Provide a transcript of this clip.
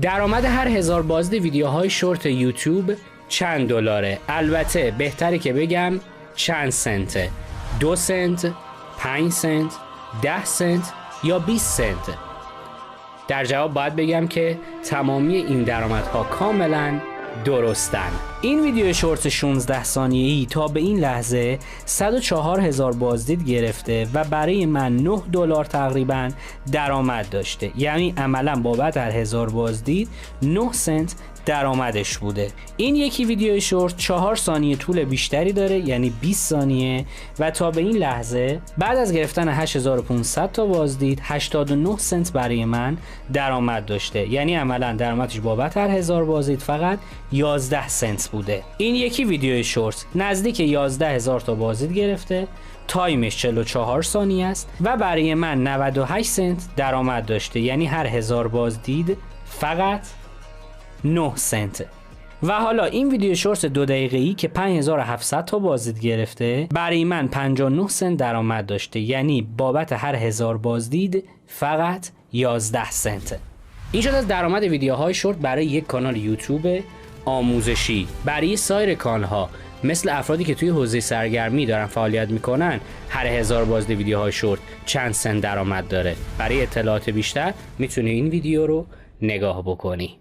درآمد هر 1000 بازدید ویدیوهای شورت یوتیوب چند دلاره؟ البته بهتره که بگم چند سنته. 2 سنت، 5 سنت، 10 سنت یا 20 سنت. در جواب باید بگم که تمامی این درآمدها کاملا درستن. این ویدیو شورت 16 ثانیه‌ای تا به این لحظه 104,000 بازدید گرفته و برای من 9 دلار تقریبا درآمد داشته. یعنی عملا بابت هر 1000 بازدید 9 سنت درآمدش بوده. این یکی ویدیو شورت 4 ثانیه طول بیشتری داره، یعنی 20 ثانیه، و تا به این لحظه بعد از گرفتن 8500 تا بازدید 89 سنت برای من درآمد داشته. یعنی عملا درآمدش بابت هر 1000 بازدید فقط 11 سنت بوده. این یکی ویدیو شورت نزدیک 11000 تا بازدید گرفته، تایمش 44 ثانیه است و برای من 98 سنت درآمد داشته. یعنی هر 1000 بازدید فقط 9 سنت. و حالا این ویدیو شورت 2 دقیقه‌ای که 5700 تا بازدید گرفته برای من 59 سنت درآمد داشته. یعنی بابت هر 1000 بازدید فقط 11 سنت. این شد از درآمد ویدیوهای شورت برای یک کانال یوتیوب آموزشی. برای سایر کانال‌ها مثل افرادی که توی حوزه سرگرمی دارن فعالیت میکنن هر 1000 بازدید ویدیوهای شورت چند سنت درآمد داره. برای اطلاعات بیشتر میتونی این ویدیو رو نگاه بکنی.